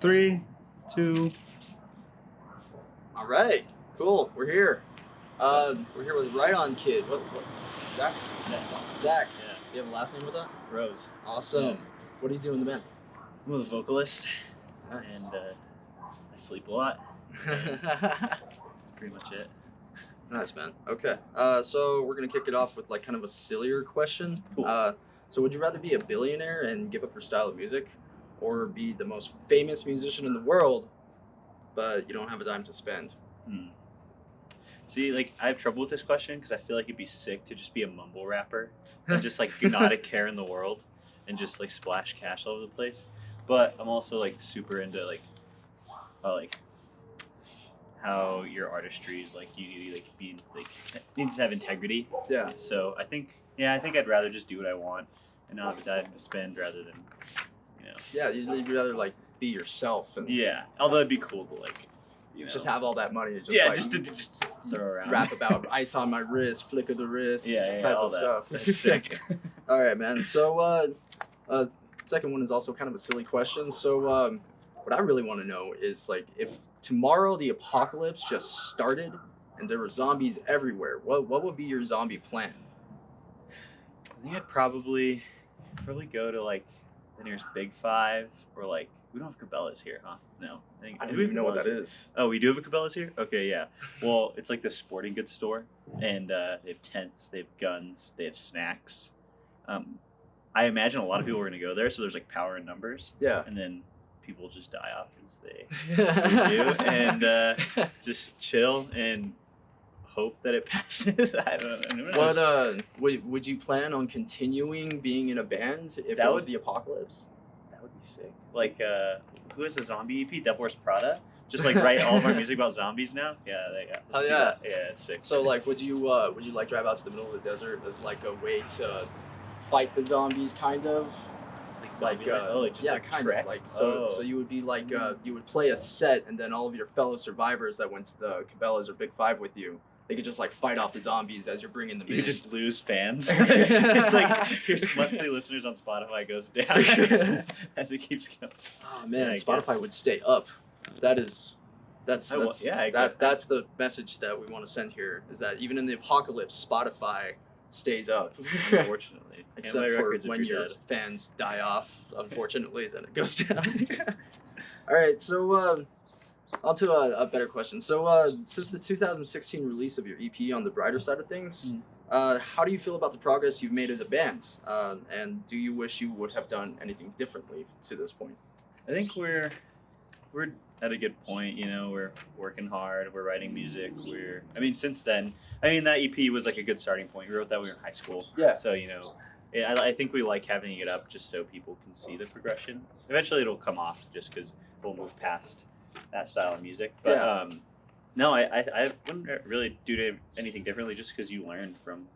3, 2. All right, cool. We're here. We're here with Right On Kid. What? Zach? Zach. Yeah. You have a last name with that? Rose. Awesome. Yeah. What do you do in the band? I'm a vocalist, Nice. and I sleep a lot. That's pretty much it. Nice, man. Okay. So we're gonna kick it off with like kind of a sillier question. Cool. So would you rather be a billionaire and give up your style of music, or be the most famous musician in the world, but you don't have a dime to spend? See, like, I have trouble with this question because I feel like it'd be sick to just be a mumble rapper and just like not a care in the world and just like splash cash all over the place. But I'm also like super into like how your artistry is like you need to like be like needs to have integrity. Yeah. So I think I'd rather just do what I want and not have a dime to spend rather than Yeah, you'd rather like be yourself and yeah. Although it'd be cool to like just have all that money to just yeah like just to throw around rap about ice on my wrist, flick of the wrist, type all of that. stuff. That's sick. All right, man. So second one is also kind of a silly question. So what I really want to know is like if tomorrow the apocalypse just started and there were zombies everywhere, what would be your zombie plan? I think I'd probably go to like the nearest Big Five or like we don't have Cabela's here, huh? No, I don't even know what that is. Oh, we do have a Cabela's here. Okay, yeah. Well, it's like this sporting goods store, and they have tents, they have guns, they have snacks. I imagine a lot of people are gonna go there, so there's like power in numbers. Yeah. And then people just die off as they do, and just chill and hope that it passes. I don't know. What would you plan on continuing being in a band if That it was would- the apocalypse? That would be sick. Like, who is the zombie EP? Devil Wears Prada? Just like write all of our music about zombies now? Yeah, let's do yeah. that. Yeah, it's sick. So like would you like drive out to the middle of the desert as like a way to fight the zombies kind of? like, Like zombie, like yeah, like kind Shrek? of like so Oh. you would be like you would play a set and then all of your fellow survivors that went to the Cabela's or Big Five with you, they could just like fight off the zombies as you're bringing them You in. could just lose fans. It's like your monthly listeners on Spotify goes down as it keeps going. Oh man, Yeah, I Spotify would stay up. That's I get that's the message that we want to send here is that even in the apocalypse, Spotify stays up. Unfortunately. Except Can't buy for records if when you're your dead. fans die off, unfortunately, then it goes down. All right, so on to a better question. So since the 2016 release of your EP On the Brighter Side of Things, how do you feel about the progress you've made as a band? And do you wish you would have done anything differently to this point? I think we're at a good point, we're working hard, we're writing music, since then, that EP was like a good starting point. We wrote that when we were in high school. Yeah. So, I think we like having it up just so people can see the progression. Eventually it'll come off just because we'll move past that style of music. But Yeah. no, I wouldn't really do anything differently just because you learn from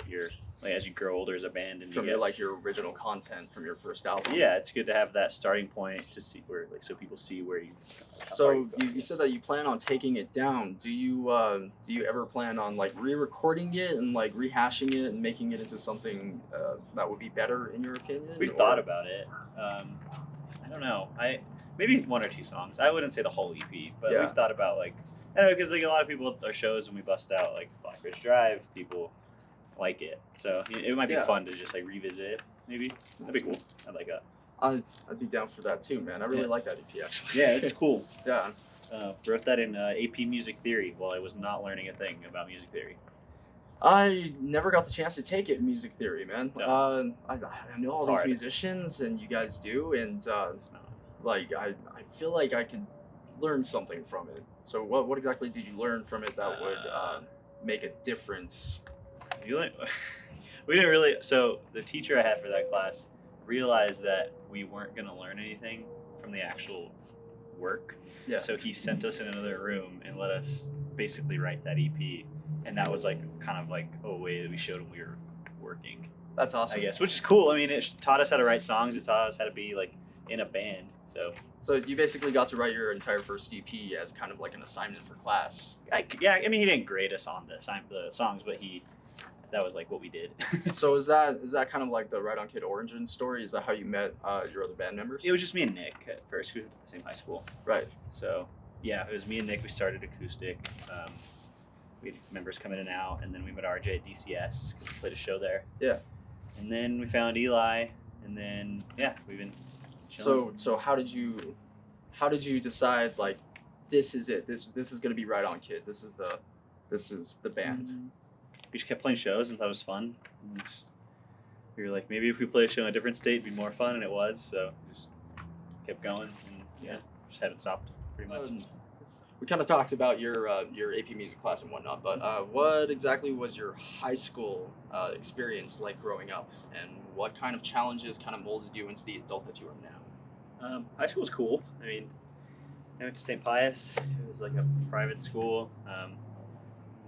your, like as you grow older as a band and From you get, your original content from your first album. yeah, it's good to have that starting point to see where, like, so people see where you. how far So you've gone. you said that you plan on taking it down. Do you ever plan on like re-recording it and like rehashing it and making it into something that would be better in your opinion? We've thought about it. I don't know. Maybe one or two songs. I wouldn't say the whole EP, but Yeah. we've thought about like, I don't know, because like a lot of people at our shows when we bust out like Black Ridge Drive, people like it. So it might be Yeah. fun to just like revisit it. Maybe that'd be cool. I'd like that. I'd be down for that too, man. I really Yeah. like that EP actually. Yeah, it's cool. Yeah. Wrote that in AP Music Theory while I was not learning a thing about music theory. I never got the chance to take it in music theory, man. No. I know all It's these hard. musicians, and you guys do, and It's not. like I feel like I could learn something from it. So what exactly did you learn from it that would make a difference? We didn't really. So the teacher I had for that class realized that we weren't going to learn anything from the actual work. Yeah. So he sent us in another room and let us basically write that EP, and that was like kind of like a way that we showed him we were working. That's awesome. I guess, which is cool. It taught us how to write songs. It taught us how to be like in a band. So you basically got to write your entire first EP as kind of like an assignment for class. He didn't grade us on the songs, but he that was like what we did. So is that kind of like the Right On Kid origin story? Is that how you met your other band members? It was just me and Nick at first. We went to the same high school. Right. So yeah, it was me and Nick. We started acoustic. We had members come in and out, and then we met RJ at DCS. We played a show there. Yeah. And then we found Eli, and then yeah, we've been chilling. So how did you decide like this is it? This is gonna be Right On Kid. This is the band. We just kept playing shows and thought it was fun. And we were like, maybe if we play a show in a different state, it'd be more fun, and it was. So we just kept going, and yeah, just haven't stopped pretty much. We kind of talked about your AP music class and whatnot, but what exactly was your high school experience like growing up, and what kind of challenges kind of molded you into the adult that you are now? High school was cool. I mean, I went to St. Pius. It was like a private school.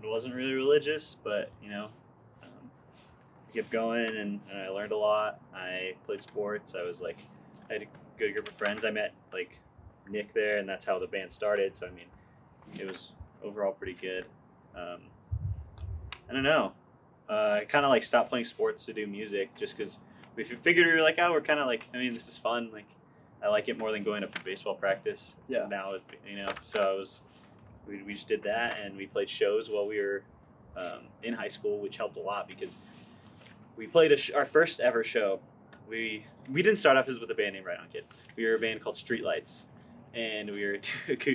It wasn't really religious, but you know, I kept going, and I learned a lot. I played sports. I had a good group of friends. I met like Nick there, and that's how the band started. So I mean, it was overall pretty good. I don't know. I kind of like stopped playing sports to do music just because we figured we were like, oh, we're kind of like, I mean, this is fun. Like, I like it more than going up to baseball practice. Yeah. Now, you know, so we just did that, and we played shows while we were in high school, which helped a lot because we played our first ever show. We didn't start off as with a band named Right On Kid. We were a band called Streetlights, and we were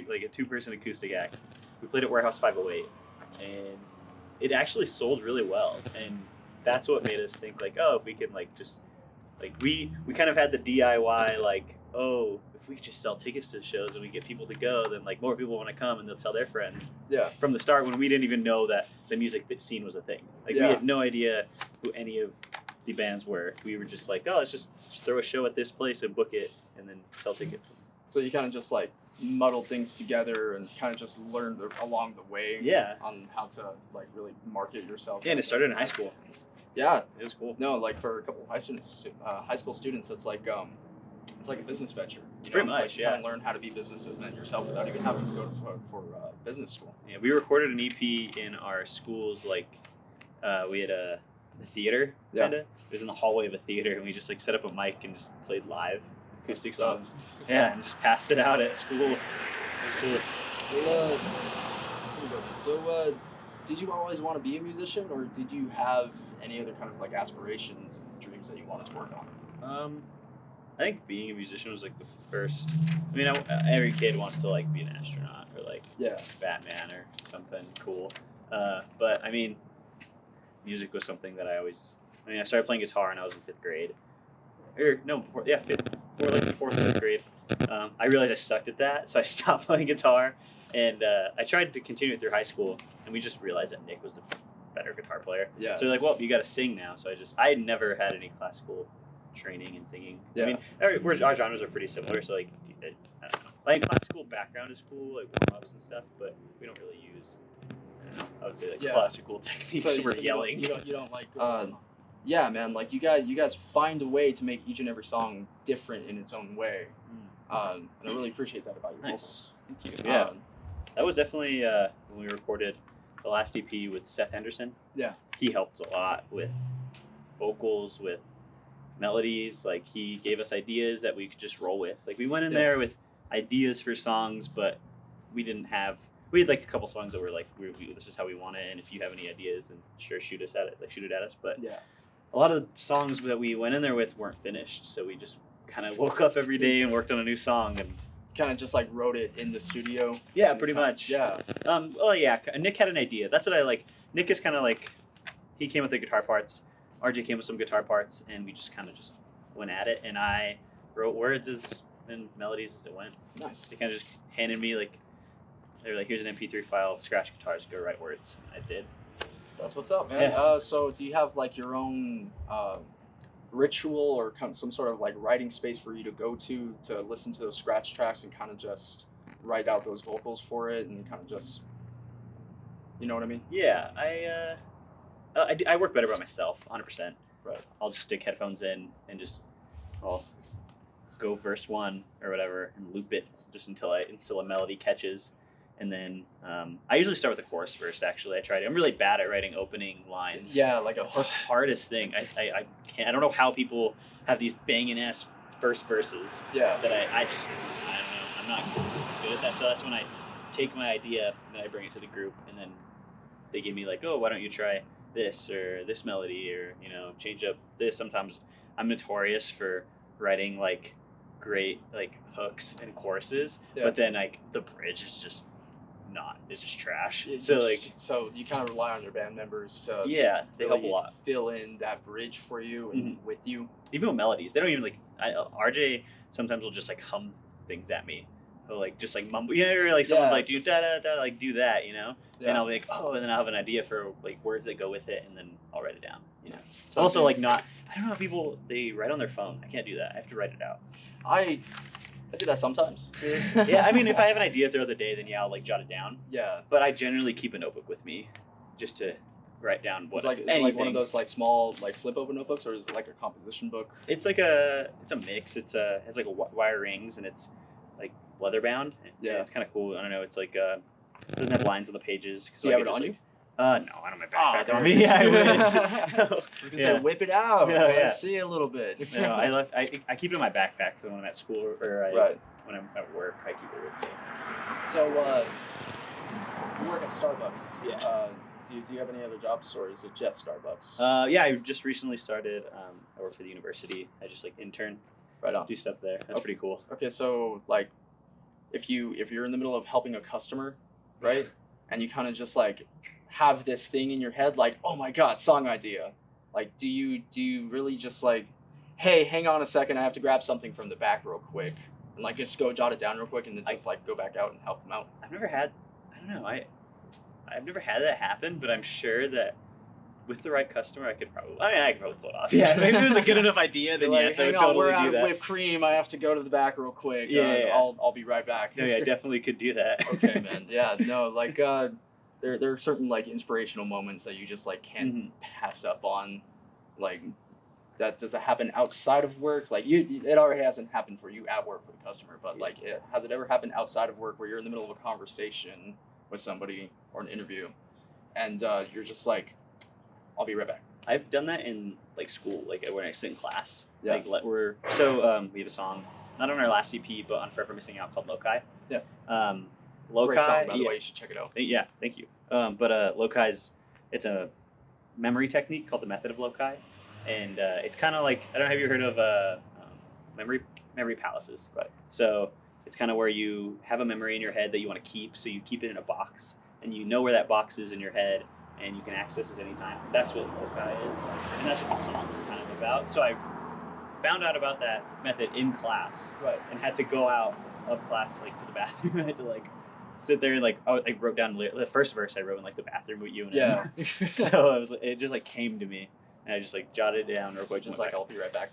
like a two-person acoustic act. We played at Warehouse 508, and it actually sold really well, and that's what made us think like, oh, if we can like just like we kind of had the DIY like, oh, if we could just sell tickets to shows and we get people to go, then like more people want to come and they'll tell their friends. Yeah. From the start, when we didn't even know that the music scene was a thing, like we had no idea who any of the bands were. We were just like, oh, let's just throw a show at this place and book it and then sell tickets. So you kind of just like muddled things together and kind of just learned along the way. Yeah. On how to like really market yourself. Yeah, and it started in high school. Yeah. It was cool. No, like for a couple of high school students, that's like it's like a business venture. You know? Pretty much, like, you kind of learn how to be businessman yourself without even having to go for business school. Yeah, we recorded an EP in our school's like we had a theater kinda. It was in the hallway of a theater, and we just like set up a mic and just played live acoustic songs. Yeah, and just passed it out at school. It was cool. Well, here we go then. So, did you always want to be a musician, or did you have any other kind of like aspirations and dreams that you wanted to work on? I think being a musician was like the first. I mean, every kid wants to like be an astronaut or like Batman or something cool. But I mean, music was something that I started playing guitar when I was in 5th grade. Fourth, 5th grade. I realized I sucked at that, so I stopped playing guitar, and I tried to continue it through high school, and we just realized that Nick was the better guitar player. Yeah. So we're like, well, you got to sing now. So I had never had any classical training and singing. Yeah. I mean, our genres are pretty similar, so like, I don't know. Like classical background is cool, like warm-ups and stuff, but we don't really use, I would say like classical techniques. So we're yelling. You don't like. Yeah, man. Like you guys find a way to make each and every song different in its own way, and I really appreciate that about your vocals. Thank you. Yeah, that was definitely when we recorded the last EP with Seth Henderson. Yeah, he helped a lot with vocals, with melodies. Like he gave us ideas that we could just roll with. Like we went in there with ideas for songs, but we had like a couple songs that were like, this is how we want it, and if you have any ideas, then sure, shoot it at us. But a lot of the songs that we went in there with weren't finished, so we just kind of woke up every day and worked on a new song and kind of just like wrote it in the studio. Yeah, pretty much. Yeah. Nick had an idea. That's what I like. Nick is kind of like, he came with the guitar parts. RJ came with some guitar parts, and we just kind of just went at it. And I wrote words and melodies as it went. Nice. They kind of just handed me like, they were like, here's an MP3 file of scratch guitars. Go write words. And I did. That's what's up, man. Yeah. So do you have like your own ritual or some sort of like writing space for you to go to listen to those scratch tracks and kind of just write out those vocals for it and kind of just, you know what I mean? Yeah, I work better by myself, 100%. Right. I'll just stick headphones in and I'll go verse 1 or whatever and loop it just until a melody catches, and then I usually start with the chorus first. Actually, I try to. I'm really bad at writing opening lines. Yeah, like a It's the hardest thing. I can't. I don't know how people have these banging ass first verses Yeah. that I don't know. I'm not good at that. So that's when I take my idea and then I bring it to the group, and then they give me like, oh, why don't you try this or this melody, or change up this. Sometimes I'm notorious for writing like great like hooks and choruses, Yeah. but then like the bridge is just it's just trash. It's So just- like so you kind of rely on your band members to yeah, they help a really lot. fill in that bridge for you and with you. Even with melodies, they don't even like. RJ sometimes will just like hum things at me. He'll like just like mumble, or like someone's Yeah, like do da da da, like do that, Yeah. and I'll be like, oh, and then I'll have an idea for like words that go with it, and then I'll write it down. It's So also do- like not. I don't know how people they write on their phone. I can't do that. I have to write it out. I do that sometimes. Yeah, I mean, if I have an idea throughout the day, then yeah, I'll like jot it down. Yeah. But I generally keep a notebook with me, just to write down what. It's like one of those like small like flip over notebooks, or is it like a composition book? It's a mix. It has like wire rings, and it's like leather bound. Yeah. It's kind of cool. I don't know. It's like it doesn't have lines on the pages. Do you have it on you? No, I don't have my backpack darn on me. it. Yeah, I wish. I was gonna Yeah. say, whip it out. Yeah, Let's yeah. see a little bit. No, I keep it in my backpack when I'm at school or Right. when I'm at work. I keep it with me. So, you work at Starbucks. Yeah. Do you have any other jobs, or is it just Starbucks? Yeah, I just recently started. I work for the university. I just like intern, Right on. do stuff there. That's pretty cool. Okay, so like, if you're in the middle of helping a customer, right, and you kind of just like have this thing in your head, like, oh my god, song idea. Like, do you really just like, hey, hang on a second, I have to grab something from the back real quick, and like just go jot it down real quick, and then just like go back out and help them out? I've never had. I don't know. I've never had that happen, but I'm sure that with the right customer, I could probably pull it off. Yeah, maybe it was a good enough idea. Then Like, yes, I hang would on, we're totally out do of that. whipped cream. I have to go to the back real quick. Yeah. I'll be right back. No, yeah, I definitely could do that. Okay, man. Yeah, no, like there are certain like inspirational moments that you just like can't Mhm. pass up on. Like, does that happen outside of work? Like it already hasn't happened for you at work with a customer, but like has it ever happened outside of work where you're in the middle of a conversation with somebody or an interview, and you're just like, I'll be right back. I've done that in like school, like when I sit in class. Yeah. Like we have a song, not on our last EP, but on Forever Missing Out called Loci. Yeah. Loci. Great song, by the yeah, way. You should check it out. yeah, thank you. But Loci's, it's a memory technique called the method of Loci, and it's kind of like, I don't know, have you heard of memory palaces? Right. So it's kind of where you have a memory in your head that you want to keep, so you keep it in a box, and you know where that box is in your head, and you can access it anytime. That's what Loci is, and that's what the song's kind of about. So I found out about that method in class, Right. and had to go out of class like to the bathroom. I had to like sit there and like I wrote down the first verse I wrote in like the bathroom with you and Yeah. so it just like came to me, and I just like jotted it down real quick. Just and went like, I'll be right back,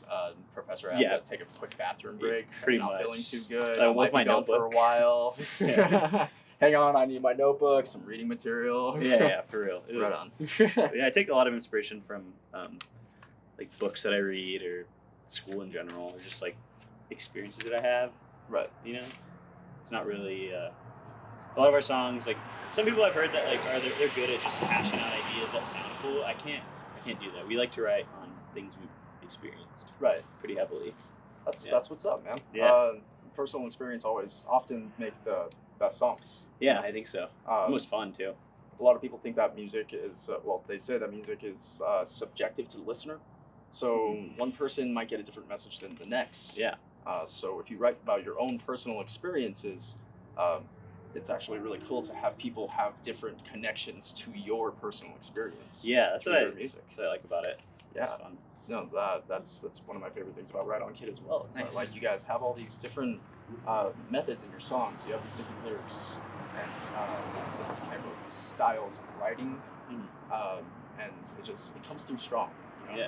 Professor. I have Yeah. to take a quick bathroom break. pretty I'm not much. feeling too good. That I was might my be gone for a notebook. while. Yeah. Hang on, I need my notebook, some reading material. yeah, for real. Right on. Yeah, I take a lot of inspiration from like books that I read or school in general, or just like experiences that I have. Right. It's not really a lot of our songs. Like some people I've heard that like they're good at just hashing out ideas that sound cool. I can't do that. We like to write on things we've experienced Right. pretty heavily. That's Yeah. that's what's up, man. Yeah. Personal experience always often make the best songs. Yeah, I think so. It was fun too. A lot of people think that music is they say that music is subjective to the listener. So one person might get a different message than the next. Yeah. So if you write about your own personal experiences, it's actually really cool to have people have different connections to your personal experience. Yeah, that's through what your music. I like about it. Yeah. It's fun. No, that's one of my favorite things about Right On Kid as well. It's that, Nice. like you guys have all these different methods in your songs. You have these different lyrics and different type of styles of writing, and it comes through strong. You know?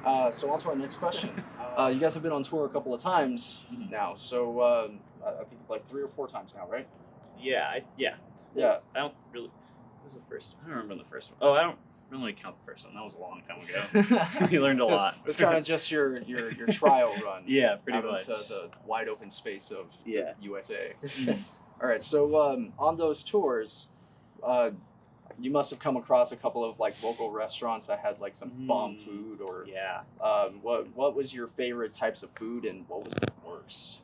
Yeah. So on to our next question. You guys have been on tour a couple of times Mhm. now. So I think like 3 or 4 times now, right? Yeah. Yeah. I don't really. What was the first? I don't remember the first one. Oh, I don't really count the first one. That was a long time ago. We learned a lot. It's kind of just your trial run. Yeah, pretty out much. into the wide open space of Yeah. the USA. All right, so on those tours, uh, you must have come across a couple of like local restaurants that had like some bomb food, or Yeah. what was your favorite types of food and what was the worst?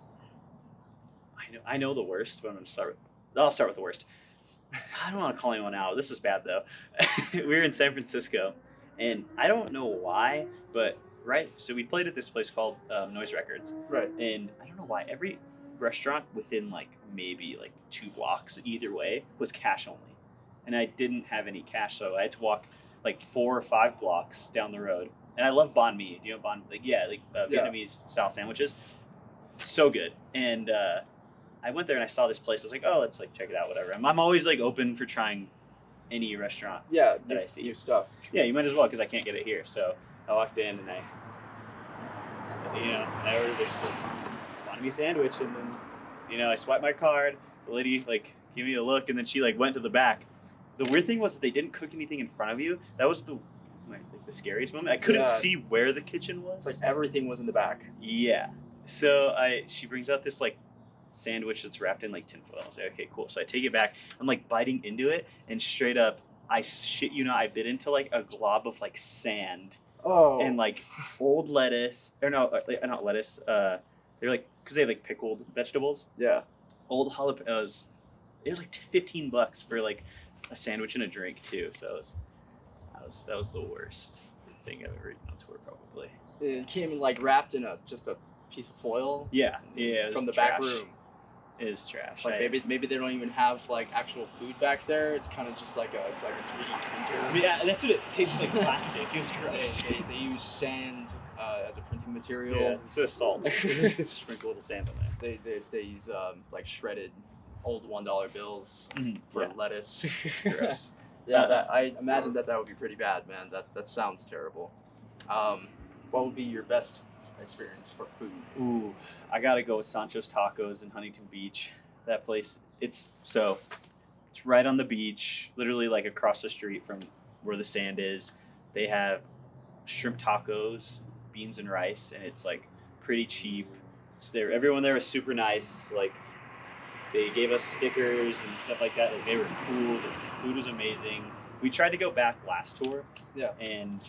I know the worst, but I'll start with the worst. I don't want to call anyone out. This is bad though. We were in San Francisco, and I don't know why, but right. So we played at this place called Noise Records, Right. and I don't know why every restaurant within like maybe like 2 blocks either way was cash only, and I didn't have any cash, so I had to walk like 4 or 5 blocks down the road. And I love banh mi. Do you know banh? Like yeah, like Yeah. Vietnamese style sandwiches. So good. And I went there and I saw this place. I was like, oh, let's like check it out, whatever. I'm always like open for trying any restaurant. Yeah, That I see. new stuff. Yeah, you might as well because I can't get it here. So I walked in and I ordered this banh mi sandwich, and then I swiped my card. The lady like gave me a look, and then she like went to the back. The weird thing was they didn't cook anything in front of you. That was the scariest moment. I couldn't Yeah. see where the kitchen was. It's like everything was in the back. Yeah. So she brings out this like sandwich that's wrapped in like tinfoil. I was like, okay, cool. So I take it back. I'm like biting into it, and straight up, I shit you not, I bit into like a glob of like sand Oh. and like old lettuce, or no, not lettuce. They're like because they have like pickled vegetables. Yeah. Old jalapenos. It was like $15 for like a sandwich and a drink too. So that was the worst thing I've ever eaten on tour, probably. It came like wrapped in just a piece of foil. Yeah, it was From the trash. back room. It is trash. Like maybe they don't even have like actual food back there. It's kind of just like a 3D printer. Yeah, that's what it tasted like. Plastic. It was They, gross. they use sand as a printing material. Yeah, instead of salt, sprinkle a little sand on there. They use like shredded old $1 bills for Yeah. lettuce. Gross. Yeah, I imagine that would be pretty bad, man. That sounds terrible. What would be your best experience for food? Ooh, I gotta go with Sancho's Tacos in Huntington Beach. That place, it's right on the beach, literally like across the street from where the sand is. They have shrimp tacos, beans and rice, and it's like pretty cheap. Everyone there was super nice. Like they gave us stickers and stuff like that. Like they were cool. The food was amazing. We tried to go back last tour. Yeah. And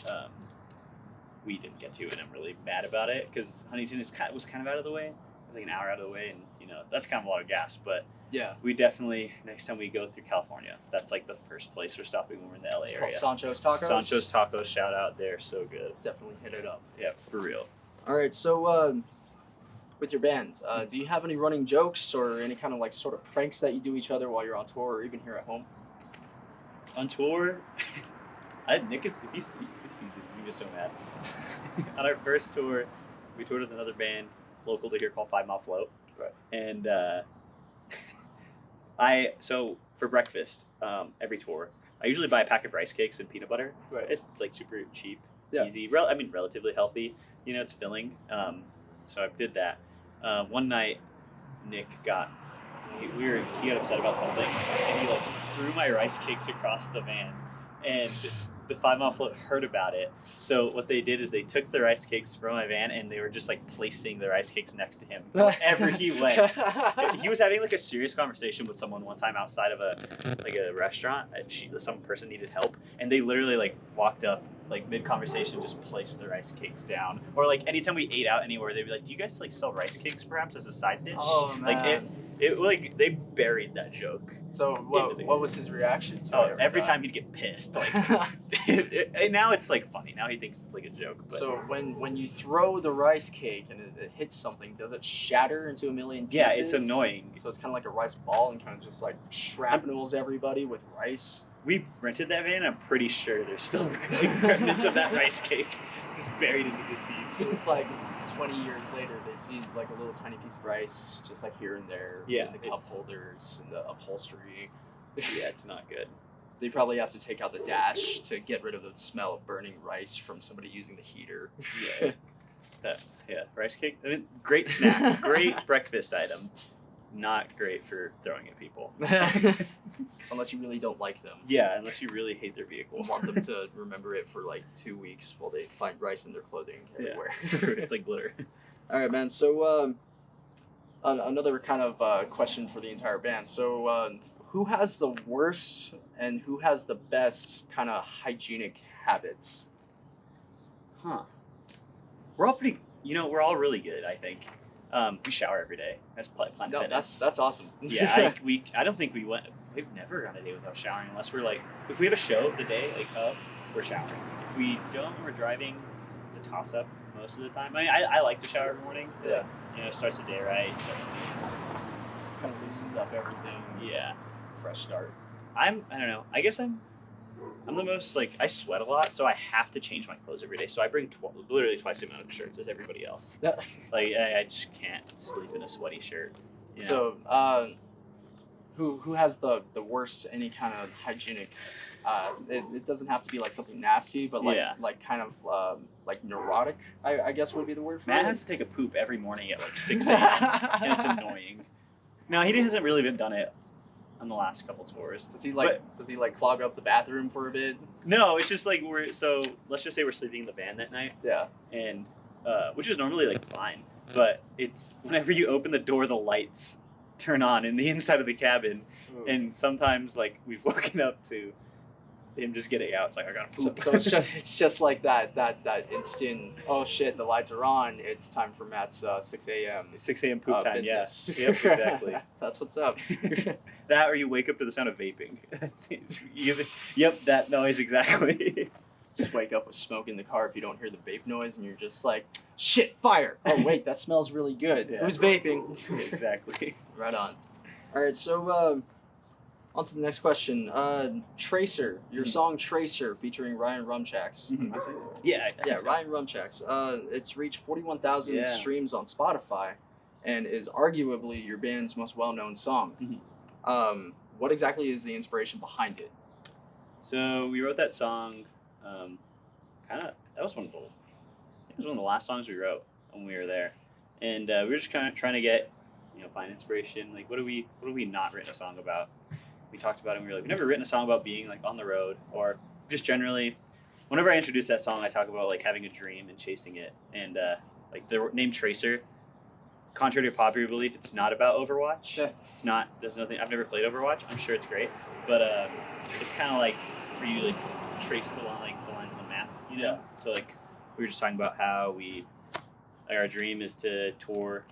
we didn't get to, and I'm really mad about it because Huntington was kind of out of the way. It was like an hour out of the way, and that's kind of a lot of gas. But Yeah. we definitely, next time we go through California, that's like the first place we're stopping when we're in the LA It's area. called Sancho's Tacos. Sancho's Tacos, shout out, they're so good. Definitely hit it up. Yeah, for real. All right, so with your band, do you have any running jokes or any kind of like sort of pranks that you do each other while you're on tour or even here at home? On tour, Nick is if he sees this, he's gonna be so mad. On our first tour, we toured with another band local to here called 5 Mile Float. Right. And so for breakfast, every tour, I usually buy a pack of rice cakes and peanut butter. Right. It's like super cheap, Yeah. easy. Relatively healthy. It's filling. So I did that. One night, Nick he got upset about something, and he like threw my rice cakes across the van, and the 5 Mile Float heard about it. So what they did is they took the rice cakes from my van, and they were just like placing the rice cakes next to him wherever he went. He was having like a serious conversation with someone one time outside of a restaurant. Some person needed help, and they literally like walked up like mid conversation, just placed the rice cakes down. Or like anytime we ate out anywhere, they'd be like, "Do you guys like sell rice cakes perhaps as a side dish?" Oh, Like man. it like they buried that joke. So what was his reaction to Oh, it every time he'd get pissed. Like and now it's like funny. Now he thinks it's like a joke. But So when you throw the rice cake and it hits something, does it shatter into a million pieces? yeah, it's annoying. So it's kind of like a rice ball and kind of just like shrapnels everybody with rice. We rented that van. I'm pretty sure there's still like remnants of that rice cake just buried into the seats. It's like 20 years later, they see like a little tiny piece of rice just like here and there Yeah, in the cup it's- holders and the upholstery. Yeah, it's not good. They probably have to take out the dash to get rid of the smell of burning rice from somebody using the heater. Yeah, rice cake. I mean, great snack, great breakfast item. Not great for throwing at people. Unless you really don't like them. Yeah, unless you really hate their vehicle. Want them to remember it for like 2 weeks while they find rice in their clothing Yeah. everywhere. It's like glitter. All right, man. So Another kind of question for the entire band. So, who has the worst and who has the best kind of hygienic habits? Huh. We're all pretty. We're all really good. I think. We shower every day. That's Planet No, Fitness. that's awesome. Yeah, I don't think we've never gone a day without showering unless we're like, if we have a show the day of, we're showering. If we don't, we're driving. It's a toss up most of the time. I mean, I like to shower every morning. Yeah. Starts the day right. Kind of loosens up everything. Yeah. Fresh start. I don't know. I guess I'm the most like I sweat a lot, so I have to change my clothes every day. So I bring literally twice the amount of shirts as everybody else. Yeah. Like I just can't sleep in a sweaty shirt. You know? So, who has the worst any kind of hygienic? It doesn't have to be like something nasty, but like kind of like neurotic. I guess would be the word for Matt it. has to take a poop every morning at like 6 a.m. and it's annoying. No, he hasn't really been done it on the last couple tours. Does he clog up the bathroom for a bit? No, it's just like let's just say we're sleeping in the van that night. Yeah. And which is normally like fine, but it's whenever you open the door, the lights turn on in the inside of the cabin, and sometimes like we've woken up to him just getting out. It's like I gotta poop. So it's just like that instant. Oh shit! The lights are on. It's time for Matt's 6 a.m. 6 a.m. poop time. Business. Yeah. Yep. Exactly. That's what's up. That or you wake up to the sound of vaping. Yep. That noise exactly. Just wake up with smoke in the car if you don't hear the vape noise, and you're just like, shit, fire! Oh wait, that smells really good. Yeah. Who's vaping? Exactly. Right on. All right, so on to the next question. Tracer, your song Tracer featuring Ryan Rumchaks. Mhm. Am I saying that right? Yeah. Yeah, Ryan Rumchaks. It's reached 41,000 Yeah. streams on Spotify and is arguably your band's most well-known song. What exactly is the inspiration behind it? So we wrote that song. That was one of the last songs we wrote when we were there, and we were just kind of trying to get, find inspiration. Like, what have we not written a song about? We talked about it and we were like, we've never written a song about being like on the road, or just generally. Whenever I introduce that song, I talk about like having a dream and chasing it, and like the name Tracer. Contrary to popular belief, it's not about Overwatch. Yeah. It's not. There's nothing. I've never played Overwatch. I'm sure it's great, but it's kind of like where you like trace the lines on the map. Yeah. So like we were just talking about how our dream is to tour,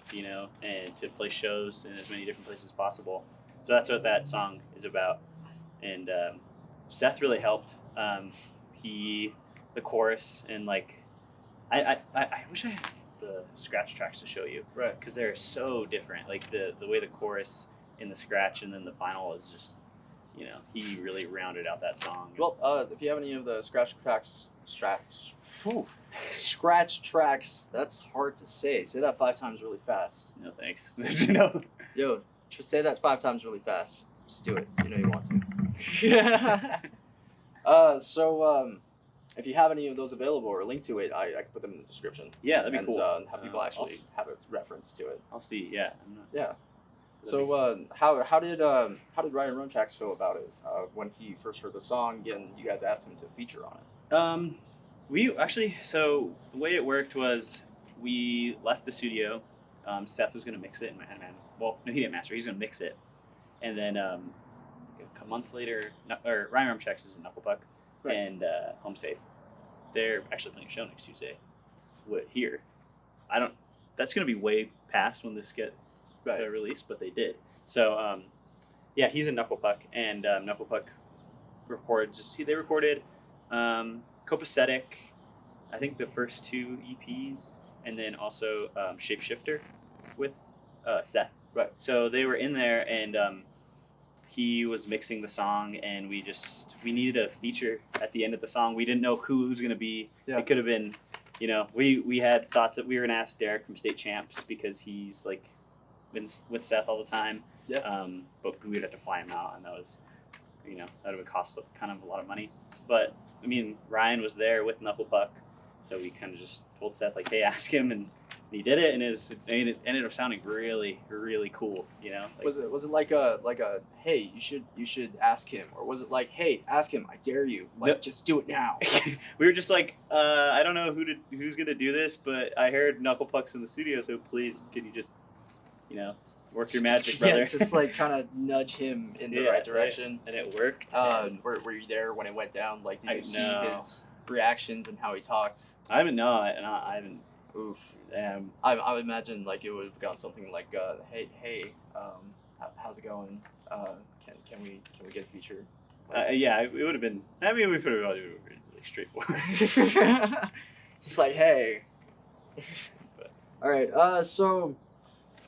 and to play shows in as many different places as possible. So that's what that song is about. And Seth really helped. The chorus and like, I wish I had the scratch tracks to show you, Right. because they're so different. Like the way the chorus in the scratch and then the final is just, he really rounded out that song. Well, if you have any of the scratch tracks, that's hard to say. Say that 5 times really fast. No thanks. No. Yo, say that 5 times really fast. Just do it. You know you want to. So if you have any of those available or a link to it, I can put them in the description. Yeah, that'd be and, cool. have people actually have a reference to it. I'll see. Yeah. Yeah. So how did Ryan Rumchaks feel about it when he first heard the song and you guys asked him to feature on it? We actually, so the way it worked was we left the studio. Seth was gonna mix it, well, no, he didn't master. He's gonna mix it, and then a month later, Ryan Rumchaks is in Knucklepuck, Right. and Home Safe. They're actually playing a show next Tuesday. Here, that's gonna be way past when this gets released, but they did. So yeah, he's in Knucklepuck, and Knucklepuck they recorded Copacetic, I think the first 2 EPs, and then also Shapeshifter with Seth. Right. So they were in there, and he was mixing the song, and we needed a feature at the end of the song. We didn't know who it was going to be. Yeah. It could have been, we had thoughts that we were going to ask Derek from State Champs because he's like been with Seth all the time. Yeah. But we'd have to fly him out, and that was, that would cost kind of a lot of money. But I mean, Ryan was there with Knucklepuck, so we kind of just told Seth like, "Hey, ask him," and he did it, and it ended up sounding really, really cool. Like, was it like a hey, you should ask him, or was it like, hey, ask him, I dare you, just do it now? We were just like, I don't know who's gonna do this, but I heard Knucklepuck's in the studio, so please, can you just you know, work your magic, brother. Yeah, just like kind of nudge him in the right direction. And it worked. Were you there when it went down? Like, did you see No. his reactions and how he talked? I haven't. No, I haven't. Oof. I would imagine like it would have gone something like, hey, how's it going? Can we get a feature? yeah, it would have been. I mean, we put it really straightforward. Just like, hey. All right. So,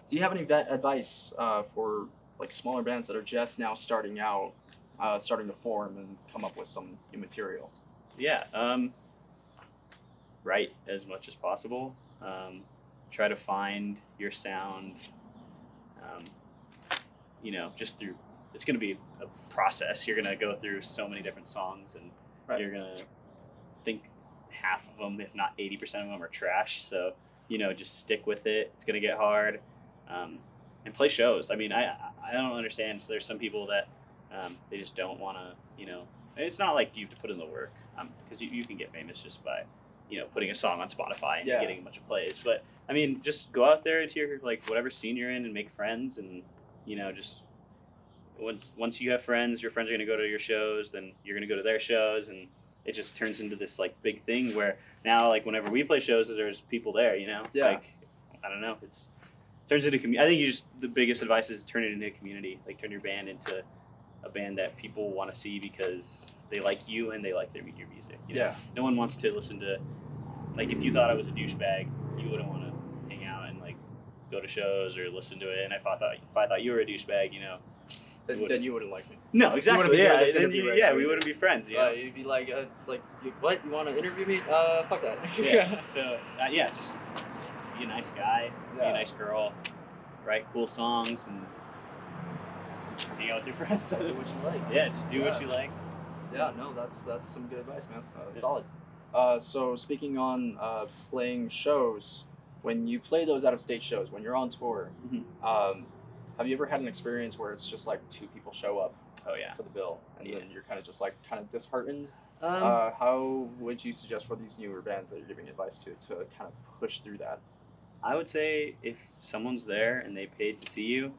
do you have any advice for like smaller bands that are just now starting out, starting to form and come up with some new material? Yeah. Write as much as possible. Try to find your sound. You know, just through. It's going to be a process. You're going to go through so many different songs, and you're going to think half of them, if not 80% of them, are trash. So, you know, just stick with it. It's going to get hard. And play shows. I mean, I don't understand. So there's some people that they just don't want to, you know, it's not like you have to put in the work because you can get famous just by, you know, putting a song on Spotify and getting a bunch of plays. But, I mean, just go out there to your, like, whatever scene you're in and make friends and, you know, just once you have friends, your friends are going to go to your shows, then you're going to go to their shows, and it just turns into this like big thing where now like whenever we play shows, there's people there, you know. Like I don't know, turns into I think the biggest advice is turn it into a community. Like turn your band into a band that people want to see because they like you and they like your music. You know? No one wants to listen to, like, if you thought I was a douchebag, you wouldn't want to hang out and like go to shows or listen to it. And if I thought you were a douchebag, you know. Then you wouldn't like me. No, exactly. We wouldn't be friends. You know? You'd be like, what? You want to interview me? Fuck that. Yeah. So, just be a nice guy, be a nice girl, write cool songs, and hang out with your friends. Do what you like. Yeah, just do what you like. Yeah, no, that's some good advice, man. Solid. So speaking on playing shows, when you play those out-of-state shows, when you're on tour, have you ever had an experience where it's just like two people show up for the bill and then you're kind of disheartened? How would you suggest for these newer bands that you're giving advice to kind of push through that? I would say if someone's there and they paid to see you,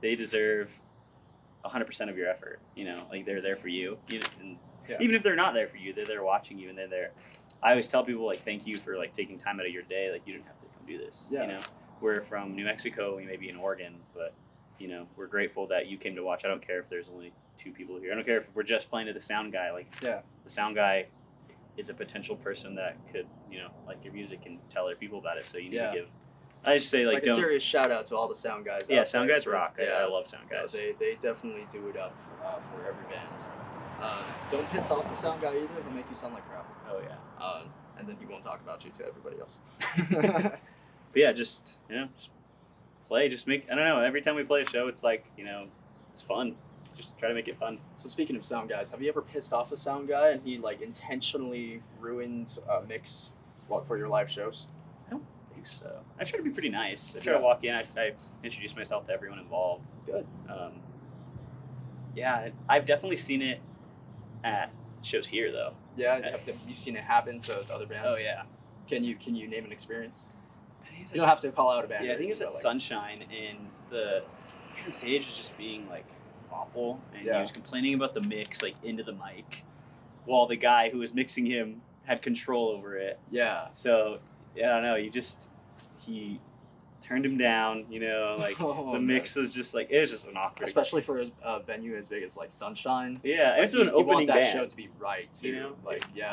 they deserve 100% of your effort. You know, like they're there for you. And even if they're not there for you, they're there watching you and they're there. I always tell people like, thank you for like taking time out of your day. Like you didn't have to come do this. You know, we're from New Mexico. We may be in Oregon, but you know, we're grateful that you came to watch. I don't care if there's only two people here. I don't care if we're just playing to the sound guy. Like, the sound guy is a potential person that could, you know, like your music and tell other people about it. So you need to give. I just say like a serious shout out to all the sound guys. Yeah, sound guys rock. I love sound guys. They definitely do it up for every band. Don't piss off the sound guy either. He'll make you sound like crap. Oh yeah. And then he won't talk about you to everybody else. But yeah, just play. Just make. I don't know. Every time we play a show, it's like, you know, it's fun. Just try to make it fun. So speaking of sound guys, have you ever pissed off a sound guy and he like intentionally ruined a mix for your live shows? I don't think so. I try to be pretty nice. I try to walk in. I introduce myself to everyone involved. Good. Yeah, I've definitely seen it at shows here though. Yeah, you've seen it happen to other bands. Oh yeah. Can you name an experience? You don't have to call out a band. Yeah, I think it was at Sunshine, and the guy on stage was just being like awful, and he was complaining about the mix like into the mic, while the guy who was mixing him had control over it. Yeah. So I don't know. He turned him down. You know, like the mix was just like it was just an awkward. Especially for a venue as big as like Sunshine. Yeah, like, it's an opening band. That show to be right too. You know, like you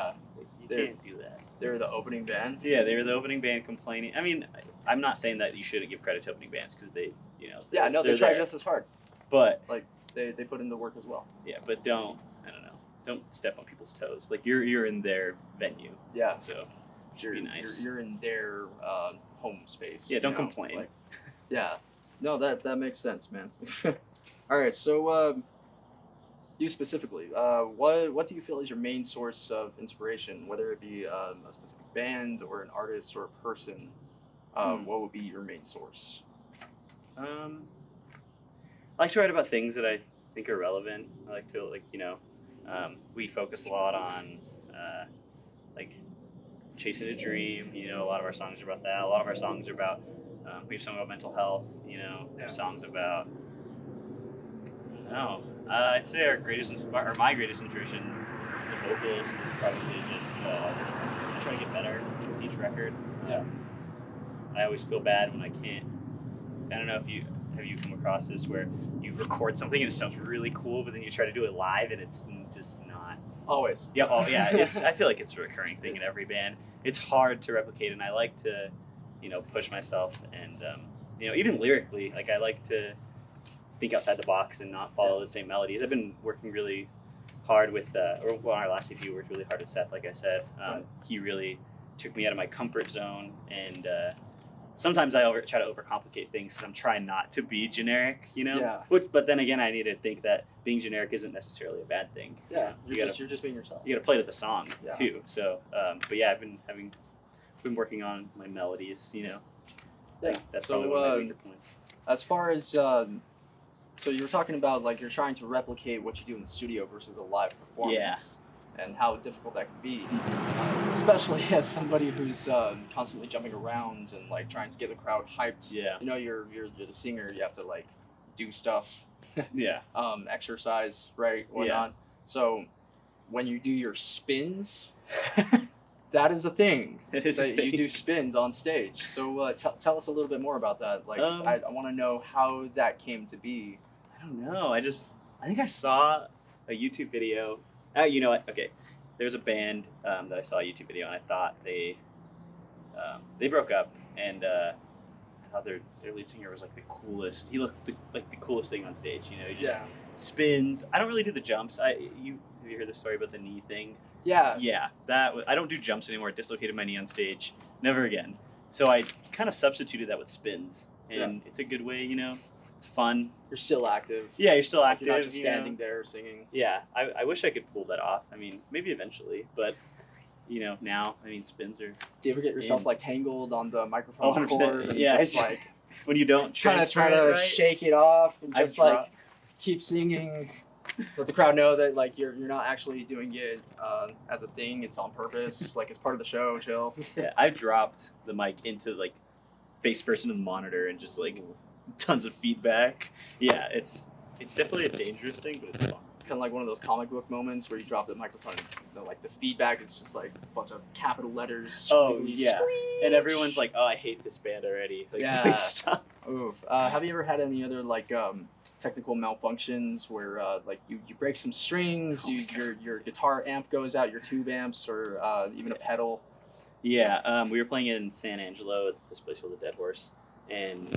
can't do that. They were the opening band. Yeah, they were the opening band complaining. I mean, I'm not saying that you shouldn't give credit to opening bands because they, you know. Yeah, no, they try just as hard. But like they put in the work as well. Yeah, but don't step on people's toes. Like you're in their venue. Yeah. So be nice. You're in their home space. Yeah, don't complain. Like, yeah. No, that makes sense, man. All right, so you specifically, what do you feel is your main source of inspiration, whether it be a specific band or an artist or a person? What would be your main source? I like to write about things that I think are relevant. I like to, like, you know, we focus a lot on like chasing a dream. You know, a lot of our songs are about that. A lot of our songs are about We have songs about mental health. You know, Yeah. songs about. I don't know. I'd say our or my greatest inspiration as a vocalist is probably just I try to get better with each record. Yeah. I always feel bad when I can't. I don't know if you have you come across this where you record something and it sounds really cool, but then you try to do it live and it's just not. Always. Yeah, oh yeah. It's I feel like it's a recurring thing in every band. It's hard to replicate, and I like to, push myself, and even lyrically, like I like to think outside the box and not follow the same melodies. I've been working really hard with, on our last EP, we worked really hard with Seth. Like I said, he really took me out of my comfort zone, and sometimes I try to overcomplicate things because I'm trying not to be generic, Yeah. But then again, I need to think that being generic isn't necessarily a bad thing. Yeah. You're You're just being yourself. You got to play to the song Yeah. too. So, but yeah, I've been working on my melodies. Yeah. That's So, probably one of my weaker points. as far as so you were talking about like you're trying to replicate what you do in the studio versus a live performance, and how difficult that can be, especially as somebody who's constantly jumping around and like trying to get the crowd hyped. Yeah. You're the singer. You have to like do stuff, Yeah. exercise, right, whatnot. So when you do your spins, that is a thing. It is a that you thing. do spins on stage. So tell us a little bit more about that. Like I want to know how that came to be. I don't know. I think I saw a YouTube video. You know what? Okay, there's a band that I saw a YouTube video, and I thought they broke up, and I thought their lead singer was like the coolest. He looked like the coolest thing on stage. He just spins. I don't really do the jumps. Have you heard the story about the knee thing? Yeah. Yeah, I don't do jumps anymore. I dislocated my knee on stage. Never again. So I kind of substituted that with spins, and it's a good way. It's fun. You're still active. Yeah, you're still active. You're not just standing there singing. Yeah, I wish I could pull that off. I mean, maybe eventually, but now, spins are. Do you ever get yourself like tangled on the microphone 100%, cord and yeah. just like When you don't try transfer to it right? shake it off and I've just like dropped- keep singing, let the crowd know that like you're not actually doing it as a thing. It's on purpose. Like it's part of the show. Chill. Yeah, I dropped the mic into like face first into the monitor and just like tons of feedback. Yeah, it's definitely a dangerous thing, but it's fun. It's kind of like one of those comic book moments where you drop the microphone. And the feedback is just like a bunch of capital letters. Oh, squiggly, yeah. screech. And everyone's like, "Oh, I hate this band already." Like, Yeah. like, stop. Oof. Have you ever had any other like technical malfunctions where like you break some strings, Oh my your guitar amp goes out, your tube amps, or even a pedal? Yeah, we were playing in San Angelo at this place called the Dead Horse, and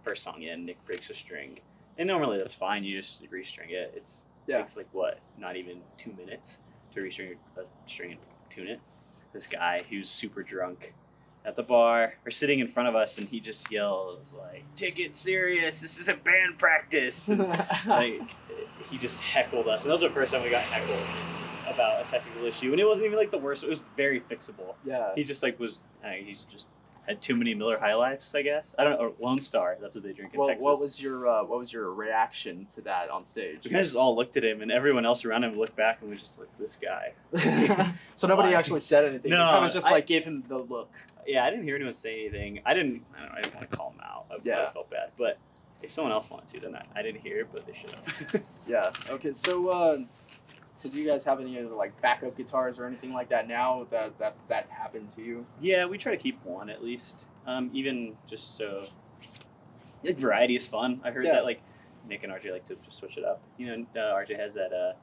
first song in, Nick breaks a string, and normally that's fine. You just restring it. It takes like not even 2 minutes to restring a string and tune it. This guy who's super drunk at the bar or sitting in front of us, and he just yells like, "Take it serious! This is a band practice!" And, like he just heckled us, and that was the first time we got heckled about a technical issue, and it wasn't even like the worst. It was very fixable. Yeah. He just he's just had too many Miller High Lifes, I guess. I don't know, or Lone Star. That's what they drink in Well, Texas. what was your reaction to that on stage? We kind of just all looked at him, and everyone else around him looked back and was just like, "This guy." So nobody Why? actually said anything. No, They kind of just I- like gave him the look. Yeah, I didn't hear anyone say anything. I didn't want to call him out. I felt bad, but if someone else wanted to, then I didn't hear it, but they should have. Yeah. Okay. So do you guys have any other like backup guitars or anything like that now that happened to you? Yeah, we try to keep one at least. Even just so, like, variety is fun. I heard Yeah. that like Nick and RJ like to just switch it up. RJ has that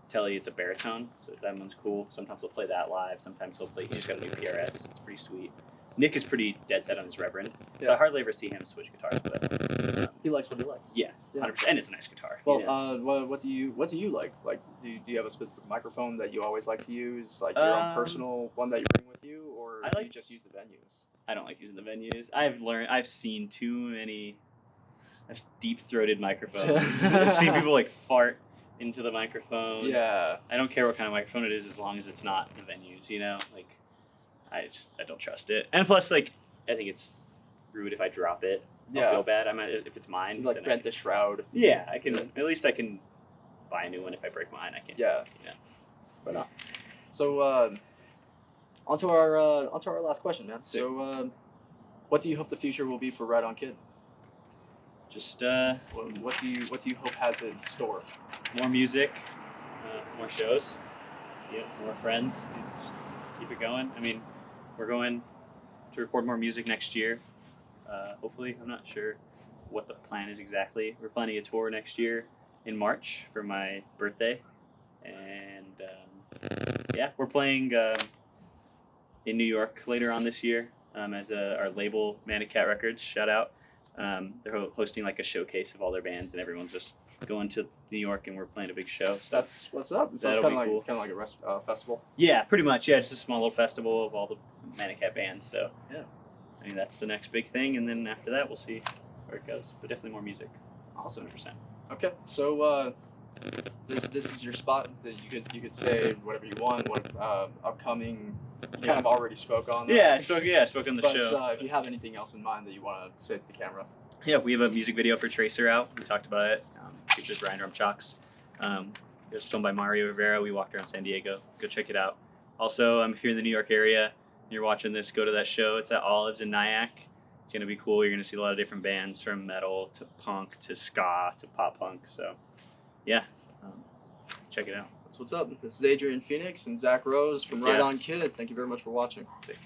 Telly. It's a baritone, so that one's cool. Sometimes he'll play that live. Sometimes he'll play. He just got a new PRS. It's pretty sweet. Nick is pretty dead set on his Reverend, so Yeah. I hardly ever see him switch guitars. But He likes what he likes. yeah, Yeah. 100%. And it's a nice guitar. Well, what do you like? Like, do you have a specific microphone that you always like to use, like your own personal one that you bring with you, or I do you like- just use the venues? I don't like using the venues. I've seen too many deep-throated microphones. I've seen people like fart into the microphone. Yeah. I don't care what kind of microphone it is as long as it's not the venues, like I don't trust it. And plus, like, I think it's rude if I drop it. I'll feel bad. If it's mine. You like then bent the shroud. Yeah, I can. At least I can buy a new one if I break mine. I can't. Yeah. Yeah. But no. So onto our last question, man. Sick. So What do you hope the future will be for Right On Kid? Just What do you hope has in store? more music, more shows, more friends. Just keep it going. I mean, we're going to record more music next year. Hopefully, I'm not sure what the plan is exactly. We're planning a tour next year in March for my birthday, and we're playing in New York later on this year as our label Manicat Records. Shout out. They're hosting like a showcase of all their bands, and everyone's just going to New York, and we're playing a big show. So That's what's up. So it's that'll kind be of like cool. it's kind of like a festival. Yeah, pretty much. Yeah, just a small little festival of all the Manicat bands. So Yeah. I mean, that's the next big thing, and then after that, we'll see where it goes. But definitely more music. Awesome. 100%. Okay, so this is your spot that you could say whatever you want. What upcoming? You kind of already spoke on. Yeah, I spoke on the but show. if you have anything else in mind that you want to say to the camera. Yeah, we have a music video for Tracer out. We talked about it. Features Brian Rumchalks. It was filmed by Mario Rivera. We walked around San Diego. Go check it out. Also, if you're in the New York area and you're watching this, go to that show. It's at Olives in Nyack. It's going to be cool. You're going to see a lot of different bands from metal to punk to ska to pop punk. So, yeah, check it out. That's what's up. This is Adrian Phoenix and Zach Rose from Yeah. Right On Kid. Thank you very much for watching. Sick.